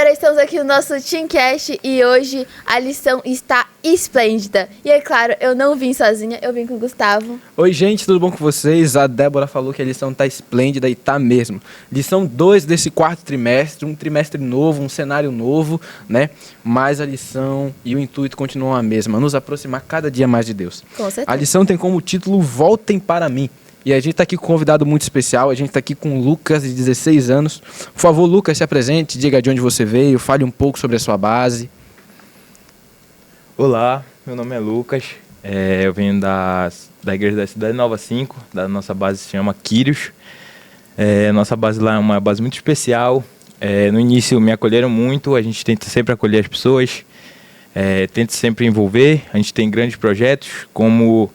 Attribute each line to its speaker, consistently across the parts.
Speaker 1: galera, estamos aqui no nosso Teamcast e hoje a lição está esplêndida. E é claro, eu não vim sozinha, eu vim com o Gustavo.
Speaker 2: Oi gente, tudo bom com vocês? A Débora falou que a lição tá esplêndida e tá mesmo. Lição 2 desse quarto trimestre, um trimestre novo, um cenário novo, né? Mas a lição e o intuito continuam a mesma, nos aproximar cada dia mais de Deus.
Speaker 1: Com certeza.
Speaker 2: A lição tem como título Voltem para mim. E a gente está aqui com um convidado muito especial, a gente está aqui com o Lucas, de 16 anos. Por favor, Lucas, se apresente, diga de onde você veio, fale um pouco sobre a sua base.
Speaker 3: Olá, meu nome é Lucas, eu venho da igreja da Cidade Nova 5, da nossa base se chama Quírios. Nossa base lá é uma base muito especial. No início me acolheram muito, a gente tenta sempre acolher as pessoas, tenta sempre envolver. A gente tem grandes projetos como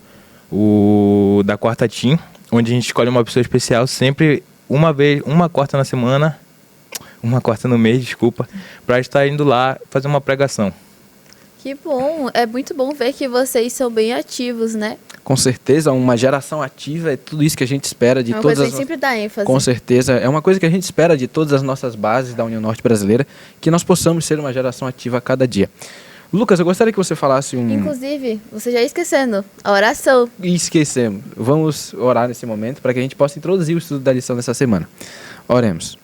Speaker 3: o da Quarta Team, onde a gente escolhe uma pessoa especial sempre uma quarta na semana, uma quarta no mês, desculpa, para estar indo lá fazer uma pregação.
Speaker 1: Que bom, é muito bom ver que vocês são bem ativos, né?
Speaker 2: Com certeza, uma geração ativa é tudo isso que a gente espera de
Speaker 1: É uma
Speaker 2: todas
Speaker 1: coisa
Speaker 2: as...
Speaker 1: que sempre dá ênfase.
Speaker 2: Com certeza, é uma coisa que a gente espera de todas as nossas bases da União Norte Brasileira, que nós possamos ser uma geração ativa a cada dia. Lucas, eu gostaria que você falasse
Speaker 1: Inclusive, você já ia esquecendo, a oração.
Speaker 2: Esquecemos. Vamos orar nesse momento para que a gente possa introduzir o estudo da lição dessa semana. Oremos.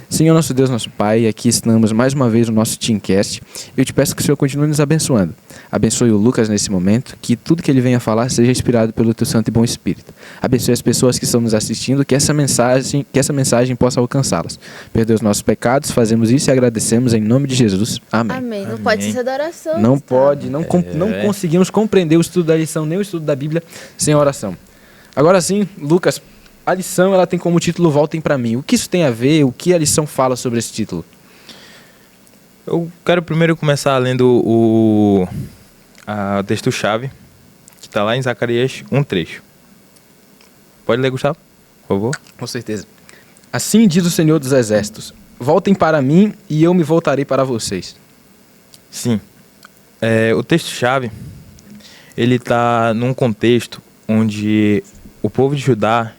Speaker 2: Senhor nosso Deus, nosso Pai, aqui estamos mais uma vez no nosso Teamcast. Eu te peço que o Senhor continue nos abençoando. Abençoe o Lucas nesse momento, que tudo que ele venha falar seja inspirado pelo teu santo e bom Espírito. Abençoe as pessoas que estão nos assistindo, que essa mensagem possa alcançá-las. Perdoe os nossos pecados, fazemos isso e agradecemos em nome de Jesus. Amém.
Speaker 1: Amém. Não pode ser da oração.
Speaker 2: Não
Speaker 1: Gustavo.
Speaker 2: pode, não conseguimos compreender o estudo da lição, nem o estudo da Bíblia sem oração. Agora sim, Lucas, a lição ela tem como título Voltem para mim. O que isso tem a ver? O que a lição fala sobre esse título?
Speaker 3: Eu quero primeiro começar lendo o texto-chave, que está lá em Zacarias 1:3. Pode ler, Gustavo, por favor?
Speaker 2: Com certeza. Assim diz o Senhor dos Exércitos: voltem para mim e eu me voltarei para vocês.
Speaker 3: Sim. O texto-chave, ele está num contexto onde o povo de Judá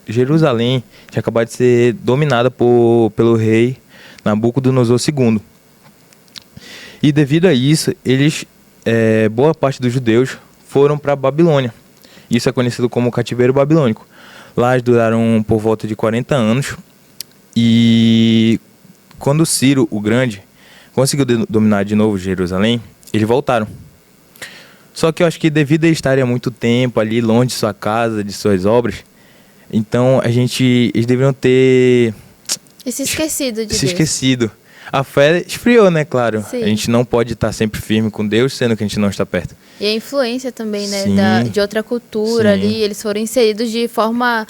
Speaker 3: Jerusalém tinha acabado de ser dominada pelo rei Nabucodonosor II. E devido a isso, boa parte dos judeus foram para a Babilônia. Isso é conhecido como cativeiro babilônico. Lá eles duraram por volta de 40 anos. E quando Ciro o Grande conseguiu dominar de novo Jerusalém, eles voltaram. Só que eu acho que devido a eles estarem há muito tempo ali, longe de sua casa, de suas obras, então eles deveriam ter
Speaker 1: Se esquecido de
Speaker 3: se
Speaker 1: Deus.
Speaker 3: esquecido. A fé esfriou, né, claro.
Speaker 1: Sim.
Speaker 3: A gente não pode estar sempre firme com Deus, sendo que a gente não está perto.
Speaker 1: E a influência também, né,
Speaker 3: Sim.
Speaker 1: de outra cultura
Speaker 3: Sim.
Speaker 1: ali, eles foram inseridos de forma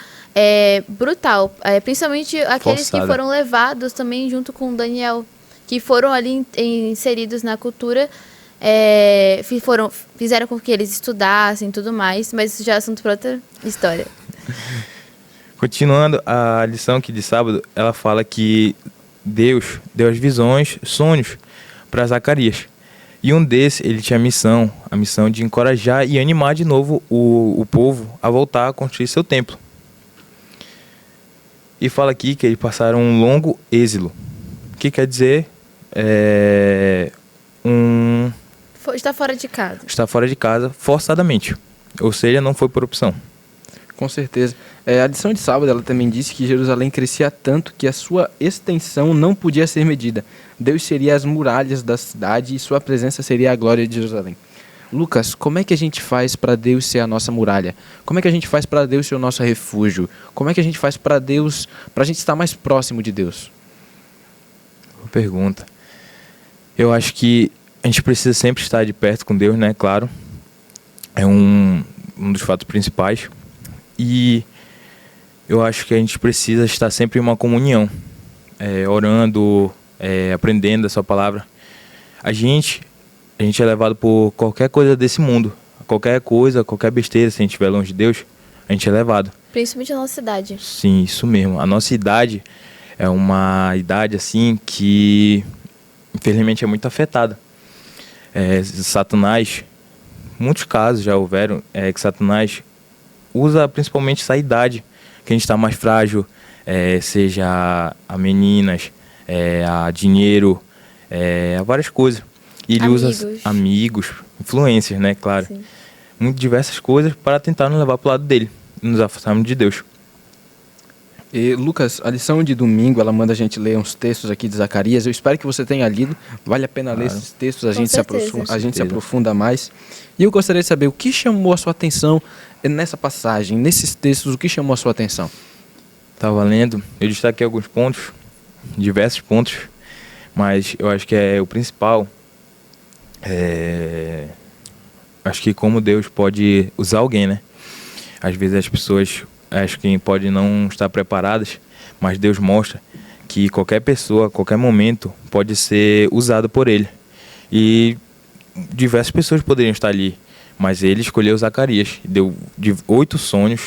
Speaker 1: brutal. Principalmente aqueles que
Speaker 3: Forçada.
Speaker 1: foram levados também junto com Daniel, que foram ali inseridos na cultura, fizeram com que eles estudassem e tudo mais, mas isso já é assunto para outra história.
Speaker 3: Continuando, a lição aqui de sábado, ela fala que Deus deu as visões, sonhos para Zacarias. E um desses, ele tinha a missão de encorajar e animar de novo o povo a voltar a construir seu templo. E fala aqui que eles passaram um longo êxilo. O que quer dizer?
Speaker 1: Está fora de casa.
Speaker 3: Está fora de casa forçadamente. Ou seja, não foi por opção.
Speaker 2: Com certeza. A lição de sábado ela também disse que Jerusalém crescia tanto que a sua extensão não podia ser medida. Deus seria as muralhas da cidade e sua presença seria a glória de Jerusalém. Lucas, como é que a gente faz para Deus ser a nossa muralha? Como é que a gente faz para Deus ser o nosso refúgio? Como é que a gente faz para a gente estar mais próximo de Deus?
Speaker 3: Boa pergunta. Eu acho que a gente precisa sempre estar de perto com Deus, né? Claro. É um dos fatos principais. E eu acho que a gente precisa estar sempre em uma comunhão, orando, aprendendo a sua palavra. A gente é levado por qualquer coisa desse mundo. Qualquer coisa, qualquer besteira, se a gente estiver longe de Deus, a gente é levado.
Speaker 1: Principalmente a nossa idade.
Speaker 3: Sim, isso mesmo. A nossa idade é uma idade assim que, infelizmente, é muito afetada. Satanás, muitos casos já houveram, que Satanás usa principalmente essa idade, que a gente está mais frágil, seja a meninas, a dinheiro, a várias coisas. E ele usa amigos, influências, né, claro.
Speaker 1: Sim.
Speaker 3: Muito diversas coisas para tentar nos levar para o lado dele e nos afastarmos de Deus.
Speaker 2: E, Lucas, a lição de domingo, ela manda a gente ler uns textos aqui de Zacarias. Eu espero que você tenha lido. Vale a pena ler esses textos, a gente se aprofunda mais. E eu gostaria de saber o que chamou a sua atenção nessa passagem, nesses textos, o que chamou a sua atenção?
Speaker 3: Estava lendo, eu destaquei alguns pontos, diversos pontos, mas eu acho que o principal. Acho que como Deus pode usar alguém, né? Às vezes as pessoas acho que podem não estar preparadas, mas Deus mostra que qualquer pessoa, a qualquer momento, pode ser usado por Ele. E diversas pessoas poderiam estar ali, mas Ele escolheu Zacarias, deu 8 sonhos,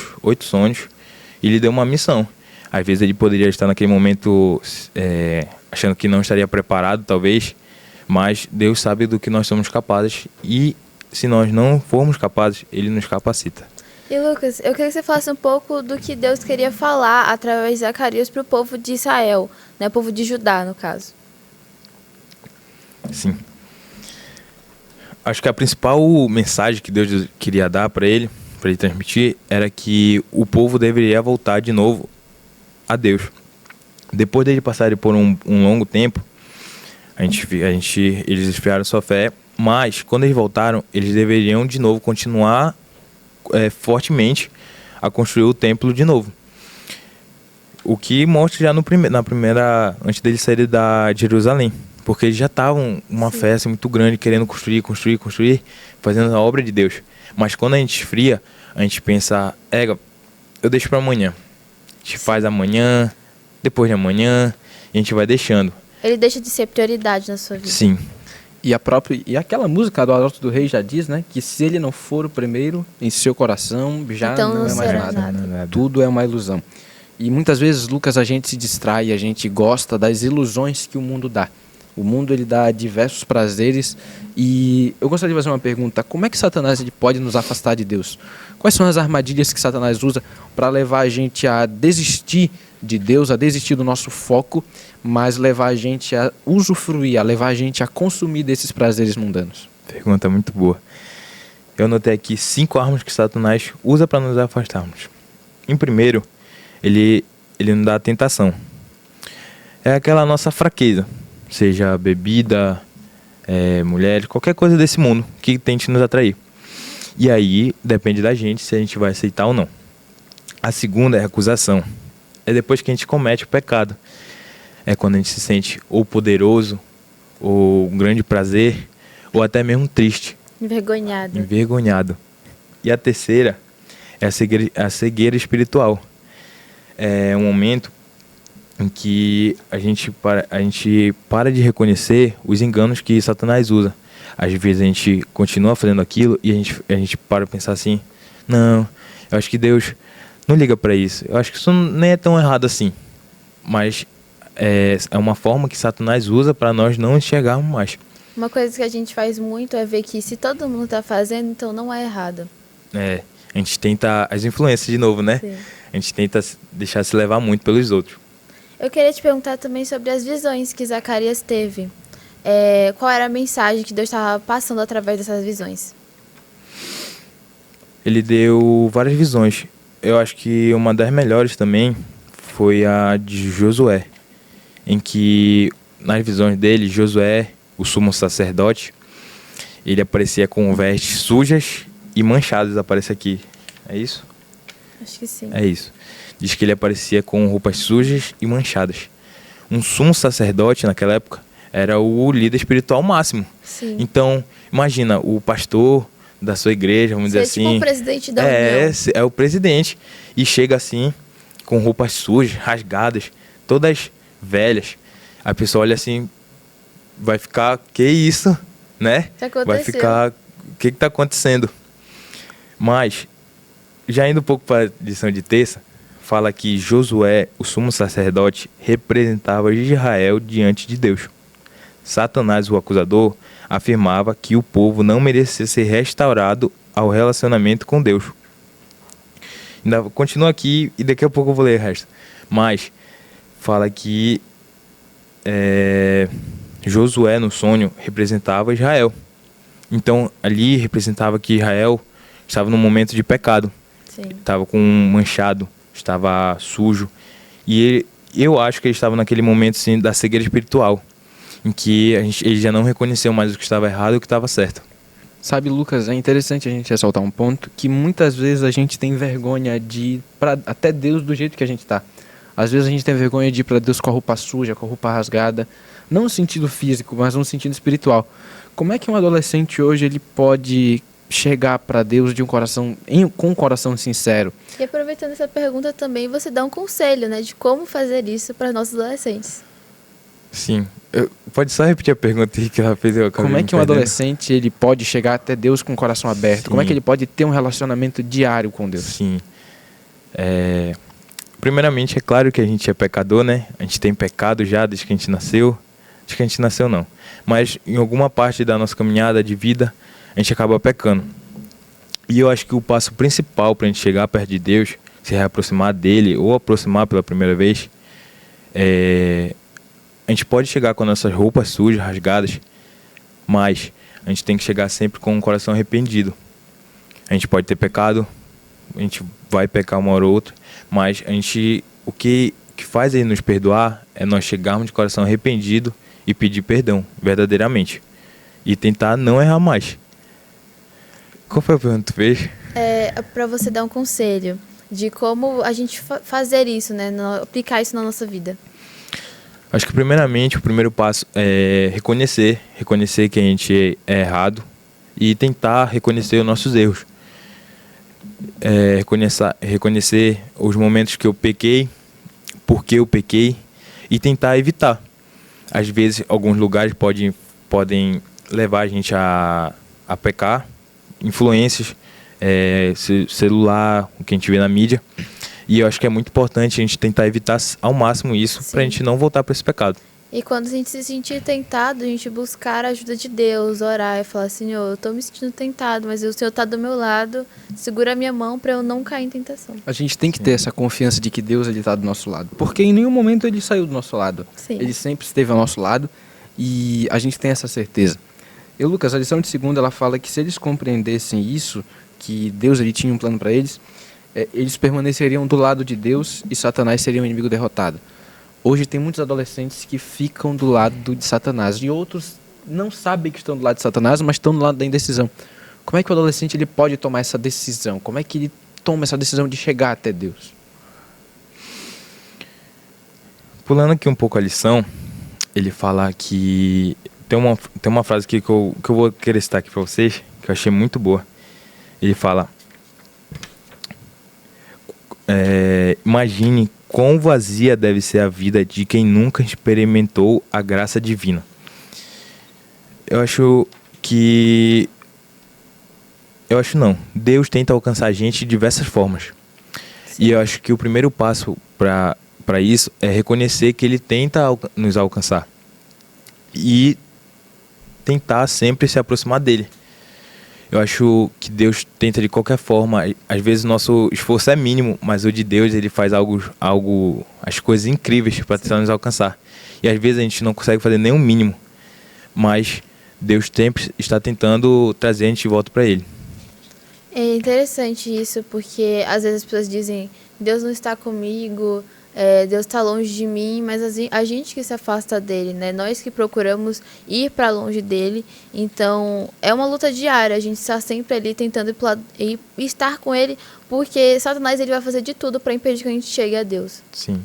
Speaker 3: e lhe deu uma missão. Às vezes ele poderia estar naquele momento achando que não estaria preparado, talvez, mas Deus sabe do que nós somos capazes e se nós não formos capazes, Ele nos capacita.
Speaker 1: E Lucas, eu queria que você falasse um pouco do que Deus queria falar através de Zacarias para o povo de Israel, né? O povo de Judá, no caso.
Speaker 3: Sim. Acho que a principal mensagem que Deus queria dar para ele transmitir, era que o povo deveria voltar de novo a Deus. Depois de passarem por um longo tempo, eles esfriaram sua fé, mas quando eles voltaram, eles deveriam de novo continuar fortemente a construir o templo de novo. O que mostra já antes deles saírem de Jerusalém, porque eles já estavam uma festa muito grande, querendo construir, fazendo a obra de Deus. Mas quando a gente esfria, a gente pensa, eu deixo para amanhã. A gente faz amanhã, depois de amanhã, e a gente vai deixando.
Speaker 1: Ele deixa de ser prioridade na sua vida.
Speaker 3: Sim.
Speaker 2: E aquela música do Arauto do Rei já diz, né, que se ele não for o primeiro em seu coração, já
Speaker 1: então
Speaker 2: não é mais
Speaker 1: nada.
Speaker 2: Tudo é uma ilusão. E muitas vezes, Lucas, a gente se distrai, a gente gosta das ilusões que o mundo dá. O mundo, ele dá diversos prazeres. E eu gostaria de fazer uma pergunta. Como é que Satanás ele pode nos afastar de Deus? Quais são as armadilhas que Satanás usa para levar a gente a desistir de Deus, a desistir do nosso foco, mas levar a gente a usufruir, a levar a gente a consumir desses prazeres mundanos?
Speaker 3: Pergunta muito boa. Eu anotei aqui 5 armas que Satanás usa para nos afastarmos. Em primeiro, ele nos dá a tentação. É aquela nossa fraqueza, seja bebida, mulher, qualquer coisa desse mundo que tente nos atrair. E aí, depende da gente se a gente vai aceitar ou não. A segunda é a acusação. É depois que a gente comete o pecado. É quando a gente se sente ou poderoso, ou um grande prazer, ou até mesmo triste. Envergonhado. E a terceira é a cegueira espiritual. É um momento em que a gente para de reconhecer os enganos que Satanás usa. Às vezes a gente continua fazendo aquilo e a gente para pensar assim, não, eu acho que Deus não liga para isso. Eu acho que isso nem é tão errado assim. Mas é uma forma que Satanás usa para nós não enxergarmos mais.
Speaker 1: Uma coisa que a gente faz muito é ver que se todo mundo está fazendo, então não é errado.
Speaker 3: A gente tenta as influências de novo, né? Sim. A gente tenta deixar se levar muito pelos outros.
Speaker 1: Eu queria te perguntar também sobre as visões que Zacarias teve. Qual era a mensagem que Deus estava passando através dessas visões?
Speaker 3: Ele deu várias visões. Eu acho que uma das melhores também foi a de Josué, em que nas visões dele, Josué, o sumo sacerdote, ele aparecia com vestes sujas e manchadas, aparece aqui. É isso?
Speaker 1: Acho que sim.
Speaker 3: É isso. Diz que ele aparecia com roupas sujas e manchadas. Um sumo sacerdote, naquela época, era o líder espiritual máximo.
Speaker 1: Sim.
Speaker 3: Então, imagina, o pastor da sua igreja, vamos dizer assim...
Speaker 1: tipo o presidente da União.
Speaker 3: É o presidente. E chega assim, com roupas sujas, rasgadas, todas velhas. A pessoa olha assim, vai ficar, que isso, né?
Speaker 1: Que aconteceu?
Speaker 3: Vai ficar, o que está acontecendo? Mas, já indo um pouco para a lição de terça, fala que Josué, o sumo sacerdote, representava Israel diante de Deus. Satanás, o acusador, afirmava que o povo não merecia ser restaurado ao relacionamento com Deus. Ainda continua aqui e daqui a pouco eu vou ler o resto. Mas fala que Josué, no sonho, representava Israel. Então, ali representava que Israel estava num momento de pecado.
Speaker 1: Sim.
Speaker 3: Estava com um manchado, estava sujo. E eu acho que ele estava naquele momento, assim, da cegueira espiritual, em que ele já não reconheceu mais o que estava errado e o que estava certo.
Speaker 2: Sabe, Lucas, é interessante a gente ressaltar um ponto que muitas vezes a gente tem vergonha de ir para até Deus do jeito que a gente está. Às vezes a gente tem vergonha de ir para Deus com a roupa suja, com a roupa rasgada, não no sentido físico, mas no sentido espiritual. Como é que um adolescente hoje ele pode chegar para Deus de um coração com um coração sincero?
Speaker 1: E aproveitando essa pergunta também, você dá um conselho, né, de como fazer isso para nossos adolescentes.
Speaker 3: Sim. Pode só repetir a pergunta aí que ela fez?
Speaker 2: Como é que um adolescente ele pode chegar até Deus com o coração aberto?
Speaker 3: Sim.
Speaker 2: Como é que ele pode ter um relacionamento diário com Deus?
Speaker 3: Sim. Primeiramente, é claro que a gente é pecador, né? A gente tem pecado já desde que a gente nasceu. Desde que a gente nasceu, não. Mas em alguma parte da nossa caminhada de vida, a gente acaba pecando. E eu acho que o passo principal para a gente chegar perto de Deus, se reaproximar dele ou aproximar pela primeira vez, a gente pode chegar com nossas roupas sujas, rasgadas, mas a gente tem que chegar sempre com um coração arrependido. A gente pode ter pecado, a gente vai pecar uma hora ou outra, mas o que faz ele nos perdoar é nós chegarmos de coração arrependido e pedir perdão, verdadeiramente. E tentar não errar mais. Qual foi a pergunta que tu fez?
Speaker 1: Para você dar um conselho de como a gente fazer isso, né, aplicar isso na nossa vida.
Speaker 3: Acho que primeiramente o primeiro passo é reconhecer que a gente é errado e tentar reconhecer os nossos erros. Reconhecer os momentos que eu pequei, por que eu pequei e tentar evitar. Às vezes alguns lugares podem levar a gente a pecar, influências, celular, o que a gente vê na mídia. E eu acho que é muito importante a gente tentar evitar ao máximo isso para a gente não voltar para esse pecado.
Speaker 1: E quando a gente se sentir tentado, a gente buscar a ajuda de Deus, orar e falar: Senhor, eu estou me sentindo tentado, mas o Senhor está do meu lado, segura a minha mão para eu não cair em tentação.
Speaker 2: A gente tem que ter essa confiança de que Deus está do nosso lado, porque em nenhum momento ele saiu do nosso lado.
Speaker 1: Sim.
Speaker 2: Ele sempre esteve ao nosso lado e a gente tem essa certeza. E Lucas, a lição de segunda, ela fala que se eles compreendessem isso, que Deus ele tinha um plano para eles permaneceriam do lado de Deus e Satanás seria um inimigo derrotado. Hoje tem muitos adolescentes que ficam do lado de Satanás e outros não sabem que estão do lado de Satanás, mas estão do lado da indecisão. Como é que o adolescente ele pode tomar essa decisão? Como é que ele toma essa decisão de chegar até Deus?
Speaker 3: Pulando aqui um pouco a lição, ele fala que... Tem uma frase aqui que eu vou querer citar aqui para vocês, que eu achei muito boa. Ele fala... Imagine quão vazia deve ser a vida de quem nunca experimentou a graça divina. Eu acho não. Deus tenta alcançar a gente de diversas formas. Sim. E eu acho que o primeiro passo para isso é reconhecer que Ele tenta nos alcançar. E tentar sempre se aproximar dEle. Eu acho que Deus tenta de qualquer forma. Às vezes o nosso esforço é mínimo, mas o de Deus ele faz as coisas incríveis para tentar nos alcançar. E às vezes a gente não consegue fazer nem o mínimo, mas Deus sempre está tentando trazer a gente de volta para Ele.
Speaker 1: É interessante isso, porque às vezes as pessoas dizem: Deus não está comigo, Deus está longe de mim, mas a gente que se afasta dele, né? Nós que procuramos ir para longe dele. Então é uma luta diária, a gente está sempre ali tentando estar com ele, porque Satanás ele vai fazer de tudo para impedir que a gente chegue a Deus.
Speaker 3: Sim.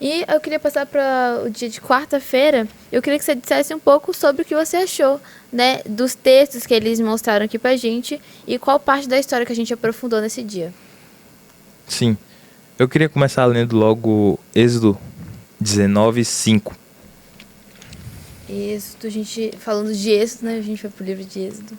Speaker 1: E eu queria passar para o dia de quarta-feira. Eu queria que você dissesse um pouco sobre o que você achou, né, dos textos que eles mostraram aqui pra gente e qual parte da história que a gente aprofundou nesse dia.
Speaker 3: Sim. Eu queria começar lendo logo Êxodo 19:5.
Speaker 1: Êxodo, falando de Êxodo, né? A gente vai pro livro de Êxodo.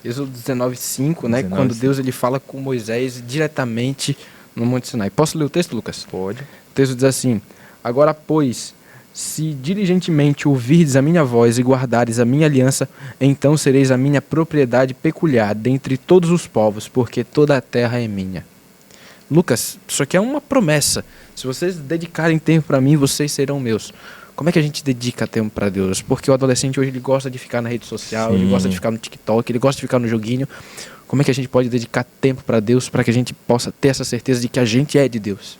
Speaker 2: Êxodo 19:5, né? Quando Deus ele fala com Moisés diretamente no Monte Sinai. Posso ler o texto, Lucas?
Speaker 3: Pode.
Speaker 2: O texto diz assim: Agora, pois, se diligentemente ouvirdes a minha voz e guardares a minha aliança, então sereis a minha propriedade peculiar dentre todos os povos, porque toda a terra é minha. Lucas, isso aqui é uma promessa. Se vocês dedicarem tempo para mim, vocês serão meus. Como é que a gente dedica tempo para Deus? Porque o adolescente hoje ele gosta de ficar na rede social,
Speaker 3: Sim.
Speaker 2: ele gosta de ficar no TikTok, ele gosta de ficar no joguinho. Como é que a gente pode dedicar tempo para Deus para que a gente possa ter essa certeza de que a gente é de Deus?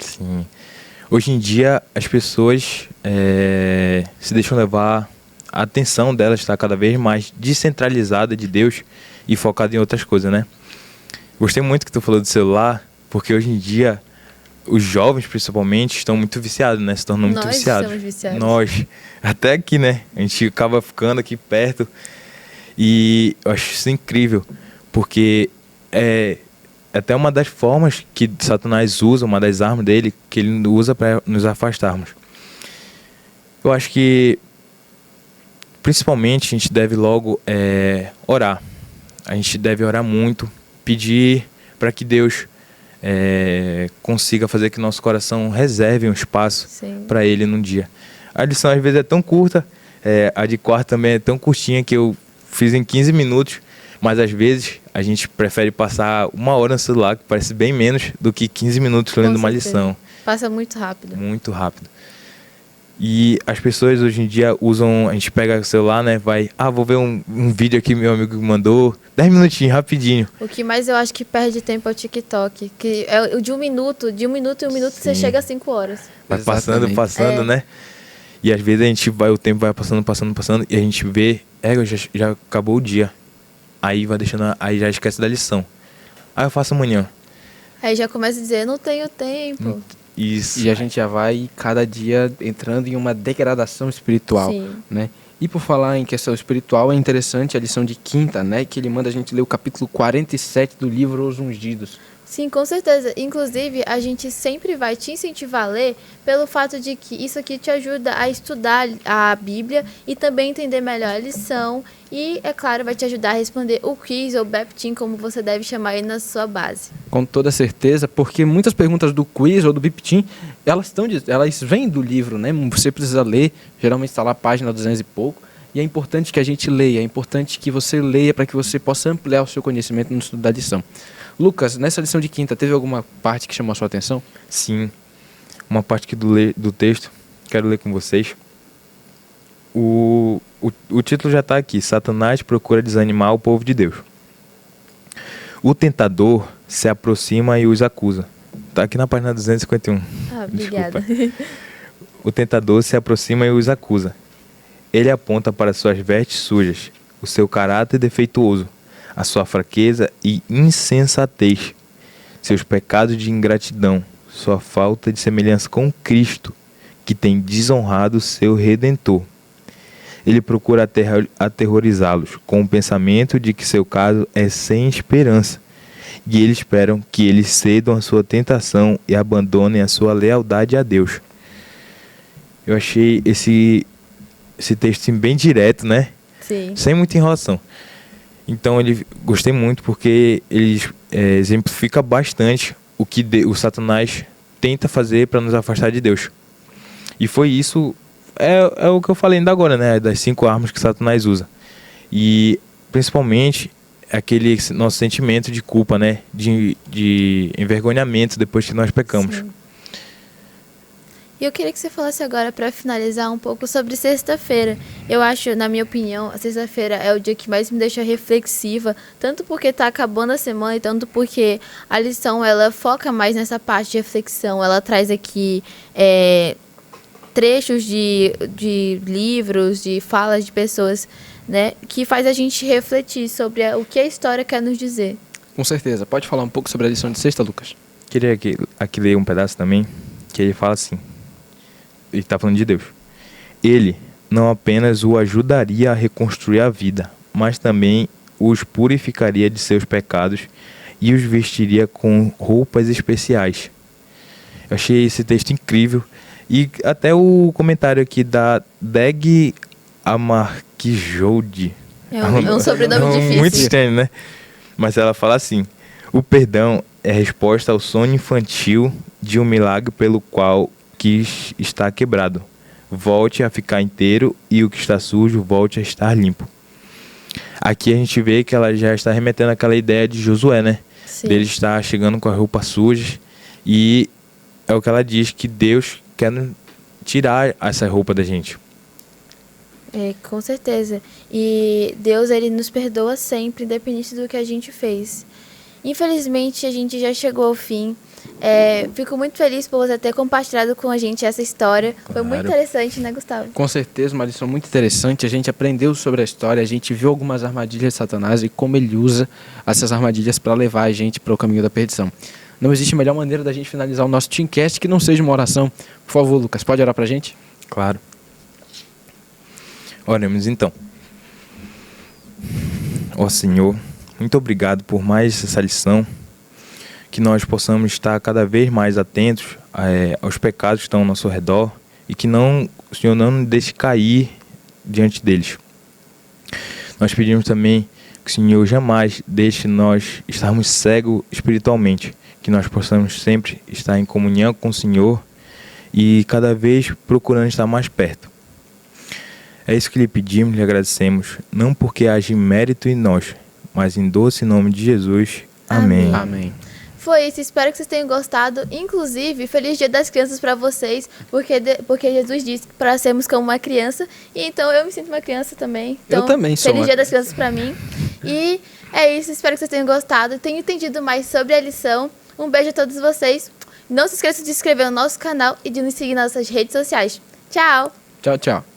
Speaker 3: Sim. Hoje em dia, as pessoas se deixam levar, a atenção delas está cada vez mais descentralizada de Deus e focada em outras coisas, né? Gostei muito que tu falou do celular, porque hoje em dia, os jovens, principalmente, estão muito viciados, né? Se tornam muito viciados.
Speaker 1: Nós estamos viciados.
Speaker 3: Nós. Até aqui, né? A gente acaba ficando aqui perto. E eu acho isso incrível, porque é até uma das formas que Satanás usa, uma das armas dele, que ele usa para nos afastarmos. Eu acho que, principalmente, a gente deve logo orar. A gente deve orar muito, pedir para que Deus consiga fazer que nosso coração reserve um espaço para Ele num dia. A lição às vezes é tão curta, a de quarta também é tão curtinha que eu fiz em 15 minutos, mas às vezes a gente prefere passar 1 hora no celular, que parece bem menos do que 15 minutos lendo uma lição.
Speaker 1: Passa muito rápido.
Speaker 3: Muito rápido. E as pessoas hoje em dia usam, a gente pega o celular, né, vou ver um vídeo aqui meu amigo me mandou, 10 minutinhos, rapidinho.
Speaker 1: O que mais eu acho que perde tempo é o TikTok, que é de 1 minuto, de 1 minuto em 1 minuto você chega a 5 horas.
Speaker 3: Vai
Speaker 2: Exatamente.
Speaker 3: passando, né? E às vezes a gente o tempo vai passando, e a gente vê, já acabou o dia. Aí vai deixando, aí já esquece da lição. Aí eu faço amanhã.
Speaker 1: Aí já começa a dizer, não tenho tempo.
Speaker 3: Isso.
Speaker 2: E a gente já vai cada dia entrando em uma degradação espiritual,
Speaker 1: Sim.
Speaker 2: né? E por falar em questão espiritual, é interessante a lição de quinta, né? Que ele manda a gente ler o capítulo 47 do livro Os Ungidos.
Speaker 1: Sim, com certeza. Inclusive, a gente sempre vai te incentivar a ler pelo fato de que isso aqui te ajuda a estudar a Bíblia e também entender melhor a lição. E, é claro, vai te ajudar a responder o quiz ou BEPTEAM, como você deve chamar aí na sua base.
Speaker 2: Com toda certeza, porque muitas perguntas do quiz ou do BIPTEAM, elas vêm do livro, né? Você precisa ler, geralmente está lá a página 200 e pouco. E é importante que a gente leia, é importante que você leia para que você possa ampliar o seu conhecimento no estudo da lição. Lucas, nessa lição de quinta, teve alguma parte que chamou a sua atenção?
Speaker 3: Sim, uma parte aqui do texto, quero ler com vocês. O título já está aqui, Satanás procura desanimar o povo de Deus. O tentador se aproxima e os acusa. Está aqui na página 251.
Speaker 1: Ah, obrigada.
Speaker 3: Desculpa. O tentador se aproxima e os acusa. Ele aponta para suas vestes sujas, o seu caráter defeituoso, a sua fraqueza e insensatez, seus pecados de ingratidão, sua falta de semelhança com Cristo, que tem desonrado seu Redentor. Ele procura aterrorizá-los com o pensamento de que seu caso é sem esperança, e eles esperam que eles cedam à sua tentação e abandonem a sua lealdade a Deus. Eu achei esse texto bem direto, né?
Speaker 1: Sim.
Speaker 3: Sem muita enrolação. Então gostei muito porque ele exemplifica bastante o que o Satanás tenta fazer para nos afastar de Deus. E foi isso, é o que eu falei ainda agora, né? Das 5 armas que Satanás usa. E principalmente aquele nosso sentimento de culpa, né? De envergonhamento depois que nós pecamos.
Speaker 1: Sim. E eu queria que você falasse agora, para finalizar, um pouco sobre sexta-feira. Eu acho, na minha opinião, a sexta-feira é o dia que mais me deixa reflexiva, tanto porque está acabando a semana e tanto porque a lição ela foca mais nessa parte de reflexão. Ela traz aqui trechos de livros, de falas de pessoas, né, que faz a gente refletir sobre o que a história quer nos dizer.
Speaker 2: Com certeza. Pode falar um pouco sobre a lição de sexta, Lucas?
Speaker 3: Queria aqui ler um pedaço também, que ele fala assim. Ele está falando de Deus. Ele não apenas o ajudaria a reconstruir a vida, mas também os purificaria de seus pecados e os vestiria com roupas especiais. Eu achei esse texto incrível. E até o comentário aqui da Deg Amarquijoudi.
Speaker 1: É um sobrenome difícil.
Speaker 3: Muito estranho, né? Mas ela fala assim: o perdão é resposta ao sonho infantil de um milagre pelo qual que está quebrado volte a ficar inteiro e o que está sujo volte a estar limpo. Aqui a gente vê que ela já está remetendo àquela ideia de Josué, né?
Speaker 1: Sim.
Speaker 3: Dele estar chegando com as roupas sujas, e é o que ela diz, que Deus quer tirar essa roupa da gente.
Speaker 1: Com certeza. E Deus, ele nos perdoa sempre, independente do que a gente fez. Infelizmente, a gente já chegou ao fim. Fico muito feliz por você ter compartilhado com a gente essa história. Foi muito interessante, né, Gustavo?
Speaker 2: Com certeza, uma lição muito interessante. A gente aprendeu sobre a história, a gente viu algumas armadilhas de Satanás e como ele usa essas armadilhas para levar a gente para o caminho da perdição. Não existe melhor maneira da gente finalizar o nosso Teamcast que não seja uma oração. Por favor, Lucas, pode orar para a gente?
Speaker 3: Claro. Oremos então. Ó Senhor, muito obrigado por mais essa lição, que nós possamos estar cada vez mais atentos aos pecados que estão ao nosso redor e que o Senhor não nos deixe cair diante deles. Nós pedimos também que o Senhor jamais deixe nós estarmos cegos espiritualmente, que nós possamos sempre estar em comunhão com o Senhor e cada vez procurando estar mais perto. É isso que lhe pedimos e lhe agradecemos, não porque haja mérito em nós, mas em doce nome de Jesus. Amém.
Speaker 2: Amém.
Speaker 1: Foi isso, espero que vocês tenham gostado. Inclusive, feliz Dia das Crianças para vocês, porque Jesus disse para sermos como uma criança, e então eu me sinto uma criança também. Então,
Speaker 2: eu também sou.
Speaker 1: Feliz Dia das Crianças para mim. E é isso, espero que vocês tenham gostado, tenham entendido mais sobre a lição. Um beijo a todos vocês. Não se esqueça de se inscrever no nosso canal e de nos seguir nas nossas redes sociais. Tchau!
Speaker 2: Tchau, tchau.